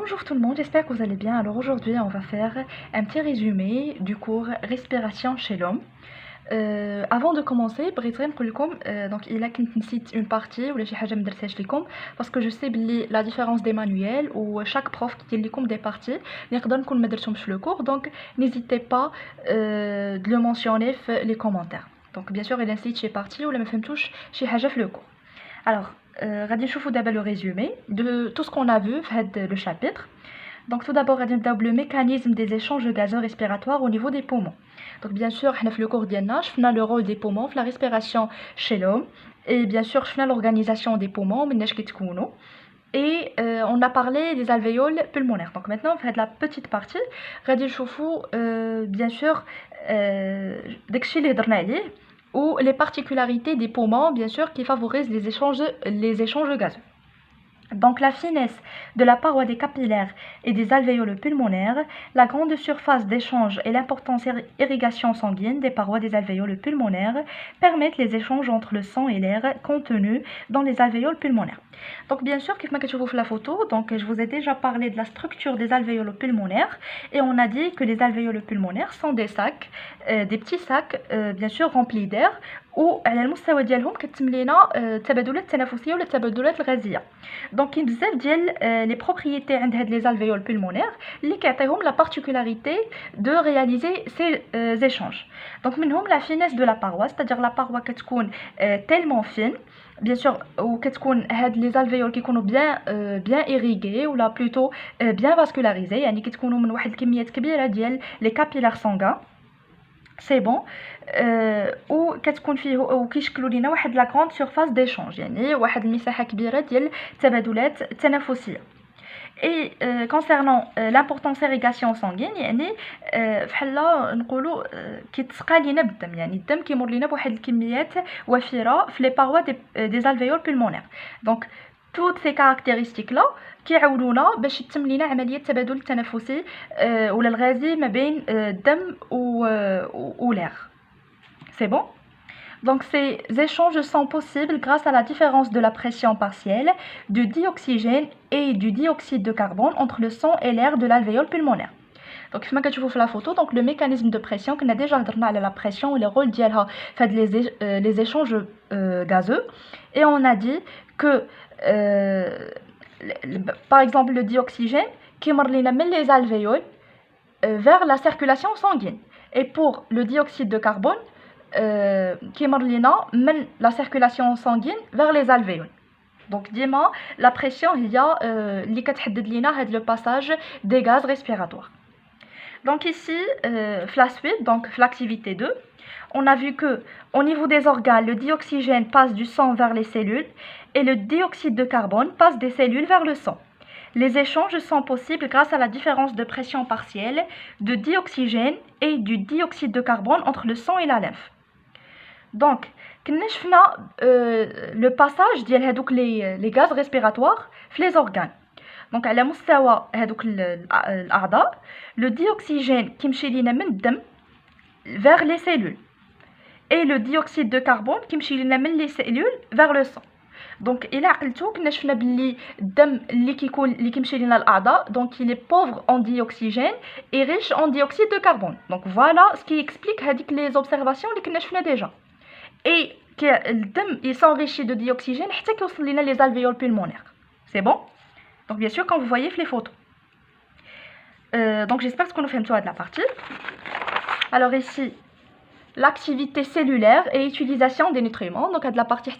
Bonjour tout le monde, j'espère que vous allez bien. Alors aujourd'hui, on va faire un petit résumé du cours Respiration chez l'homme. Avant de commencer, بغيت غير نقول لكم donc il a كنت نسيت une partie ولا شي حاجه ما درتهاش لكم parce que je sais بلي la différence des manuels ou chaque prof كيدير لكم des parties نقدر نكون ما درتهمش في le cours, donc n'hésitez pas de le mentionner في les commentaires. Donc bien sûr il نسيت شي parties ولا ما فهمتوش شي حاجه في le cours. Alors غادي نشوفوا دابا le résumé de tout ce qu'on a vu في هذا le chapitre. Donc tout d'abord غادي نبداو le mécanisme des échanges gazeux respiratoires au niveau des poumons. Donc bien sûr حنا في le cours ديالنا شفنا le rôle des poumons في la respiration chez l'homme, et bien sûr شفنا l'organisation des poumons مناش كيتكونوا, et on a parlé des alvéoles pulmonaires. Donc maintenant في هاد la petite partie غادي نشوفوا bien sûr داكشي اللي هضرنا عليه ou les particularités des poumons, bien sûr, qui favorisent les échanges gazeux. Donc la finesse de la paroi des capillaires et des alvéoles pulmonaires, la grande surface d'échange et l'importante irrigation sanguine des parois des alvéoles pulmonaires permettent les échanges entre le sang et l'air contenu dans les alvéoles pulmonaires. Donc bien sûr, comme vous voyez la photo, donc je vous ai déjà parlé de la structure des alvéoles pulmonaires, et on a dit que les alvéoles pulmonaires sont des sacs, des petits sacs bien sûr remplis d'air, وعلى المستوى ديالهم كتتم لينا التبادلات التنفسيه ولا التبادلات الغازيه. دونك كاين بزاف ديال لي بروبريتي عند هاد لي alvéoles pulmonaires اللي كيعطيهم لا particularité de réaliser ces échanges. Donc منهم la finesse de la paroi, c'est-à-dire la paroi كتكون tellement fine bien sûr, وكتكون هاد لي alvéoles كيكونوا bien irrigués ولا plutôt bien vascularisés, يعني كتكونوا من واحد الكميات كبيره ديال لي capillaires sanguins. سي بون وكتكون فيه وكيشكلوا لينا واحد لا غراند سيرفاس ديشونج, يعني واحد المساحه كبيره ديال التبادلات التنفسيه. اي كونسيرنون لامبورطونس irrigation sanguine, يعني بحال نقولوا كيتسقى لينا بالدم, يعني الدم كيمر لينا بواحد الكميات وفيره في لي باروا دي alvéoles pulmonaires. دونك toutes ces caractéristiques là كيعاونونا باش يتم لينا عمليه التبادل التنفسي ولا الغازي ما بين الدم و l'air. C'est bon? Donc ces échanges sont possibles grâce à la différence de la pression partielle du dioxygène et du dioxyde de carbone entre le sang et l'air de l'alvéole pulmonaire. Donc كما كتشوفوا في la photo, donc le mécanisme de pression كنا déjà هضرنا على la pression et le rôle ديالها في هاد les échanges gazeux, et on a dit que par exemple le dioxygène كيمر لينا من les alvéoles vers la circulation sanguine, et pour le dioxyde de carbone كيمر لينا من la circulation sanguine vers les alvéoles. Donc ديما la pression هي اللي كتحدد لينا هاد le passage des gaz respiratoires. Donc ici la suite, donc l'activité 2, on a vu que au niveau des organes, le dioxygène passe du sang vers les cellules et le dioxyde de carbone passe des cellules vers le sang. Les échanges sont possibles grâce à la différence de pression partielle de dioxygène et du dioxyde de carbone entre le sang et la lymphe. Donc, كنا شفنا le passage ديال هذوك les gaz respiratoires في les organes. Donc على مستوى هذوك الأعضاء, le dioxygène كيمشي لينا من الدم vers les cellules, et le dioxyde de carbone كيمشي لينا من les cellules vers le sang. Donc إلا عقلتو كنا شفنا باللي الدم اللي كيمشي لينا الأعضاء, donc il est pauvre en dioxygène et riche en dioxyde de carbone. Donc voilà ce qui explique هذيك les observations اللي كنا شفنا déjà. Et الدم il s'enrichit de dioxygène حتى كيوصل لينا les alvéoles pulmonaires. C'est bon? Donc bien sûr quand vous voyez les photos. Donc j'espère que nous faisons de la partie. Alors ici l'activité cellulaire et utilisation des nutriments. Donc de la partie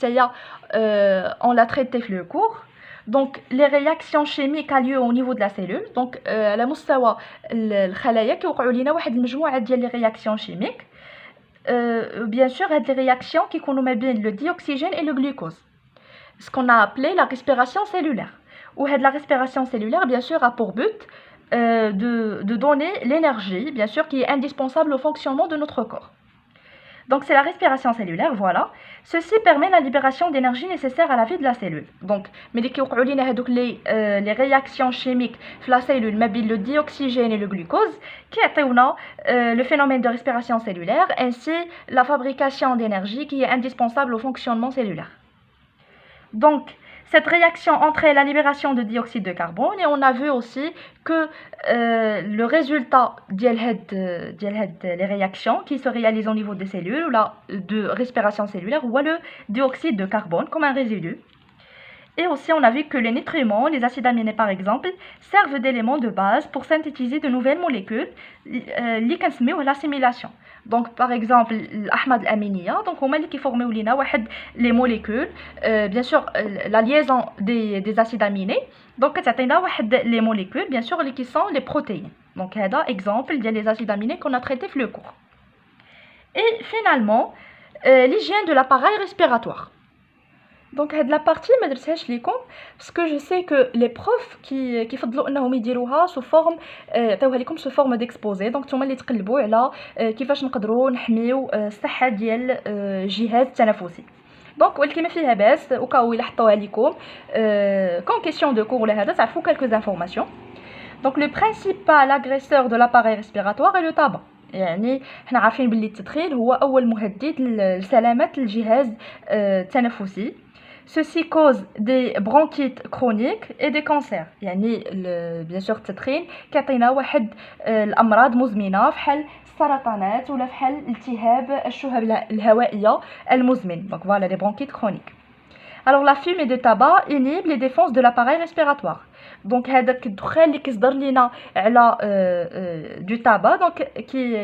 on l'a traité dans le cours. Donc les réactions chimiques a lieu au niveau de la cellule. Donc على مستوى الخلايا كيوقعوا لينا واحد المجموعه ديال les réactions chimiques. Bien sûr هاد les réactions كيكونوا ما بين le dioxygène et le glucose, ce qu'on a appelé la respiration cellulaire. Ou la respiration cellulaire, bien sûr, a pour but de donner l'énergie, bien sûr, qui est indispensable au fonctionnement de notre corps. Donc c'est la respiration cellulaire, voilà. Ceci permet la libération d'énergie nécessaire à la vie de la cellule. Donc, les réactions chimiques de la cellule, le dioxygène et le glucose, qui ont le phénomène de respiration cellulaire, ainsi la fabrication d'énergie qui est indispensable au fonctionnement cellulaire. Donc, cette réaction entraîne la libération de dioxyde de carbone et on a vu aussi que le résultat les réactions qui se réalisent au niveau des cellules ou de respiration cellulaire ou le dioxyde de carbone comme un résidu. Et aussi, on a vu que les nutriments, les acides aminés par exemple, servent d'éléments de base pour synthétiser de nouvelles molécules, ou l'assimilation. Donc, par exemple, l'ahmad al-aminiya, donc on qui forment les molécules, bien sûr, la liaison des acides aminés, donc les molécules, bien sûr, qui sont les protéines. Donc, c'est exemple des acides aminés qu'on a traité dans le cours. Et finalement, l'hygiène de l'appareil respiratoire. Donc هاد la partie ما درتهاش ليكم parce que je sais que les profs qui يفضلوا انهم يديروها sous forme يعطيوها لكم sous forme d'exposé. donc نتوما اللي تقلبوا على كيفاش نقدروا نحميو الصحه ديال الجهاز التنفسي. دونك ولكن ما فيها باس وكاو الا حطوها لكم كون كيسيون دو كور ولا هذا تعرفوا quelques informations. donc le principal agresseur de l'appareil respiratoire est le tabac. يعني حنا عارفين باللي التدخين هو اول مهدد لسلامه الجهاز التنفسي. Ceci cause des bronchites chroniques et des cancers. يعني bien sûr التدخين كيعطينا واحد الامراض مزمنه بحال السرطانات ولا بحال التهاب الشهب الهوائيه المزمن. donc voilà les bronchites chroniques. Alors la fumée de tabac inhibe les défenses de l'appareil respiratoire. donc هذاك الدخان اللي كيصدر لينا على du tabac donc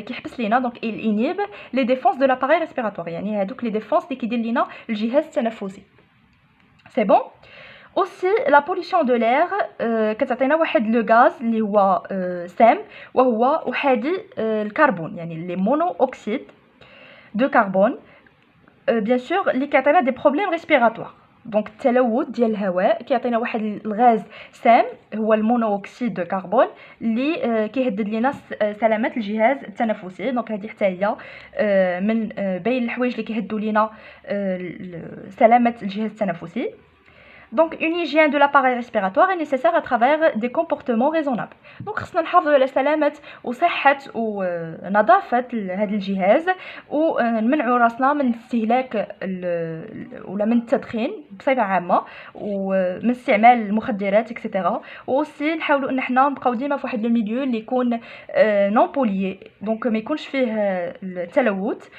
كيحبس لينا donc il inhibe les défenses de l'appareil respiratoire. يعني هذوك les défenses اللي كيدير لينا الجهاز التنفسي. C'est bon. Aussi la pollution de l'air كتعطينا واحد le gaz اللي هو سام وهو أحادي الكربون يعني les monoxydes de carbone bien sûr اللي كيعطينا des problèmes respiratoires. donc التلوث ديال الهواء كيعطينا واحد الغاز سام هو المونوكسيد دو كربون اللي كيهدد لينا سلامه الجهاز التنفسي. donc هذه حتى هي من بين الحوايج اللي كيهدوا لينا سلامه الجهاز التنفسي. Donc une hygiène de l'appareil respiratoire est nécessaire à travers des comportements raisonnables. donc خصنا نحافظوا على سلامه وصحه ونظافه هذا الجهاز ونمنعوا راسنا من استهلاك ولا من التدخين بصفه عامه ومن استعمال المخدرات اكسترا. وأوسي نحاولوا ان احنا نبقاو ديما في واحد الميليو اللي يكون نون بوليي دونك ما يكونش فيه التلوث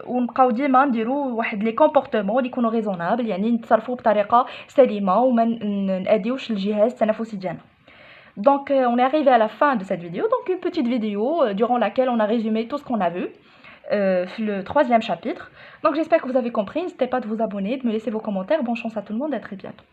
ونبقاو ديما نديروا واحد لي كومبورطمون اللي يكونوا ريزونابل يعني نتصرفوا بطريقه سليمه وما ناديوش الجهاز التنفسي ديالنا. Donc on est arrivé à la fin de cette vidéo, donc une petite vidéo durant laquelle on a résumé tout ce qu'on a vu le 3e chapitre. Donc j'espère que vous avez compris, n'hésitez pas de vous abonner, de me laisser vos commentaires. Bonne chance à tout le monde et à très bientôt.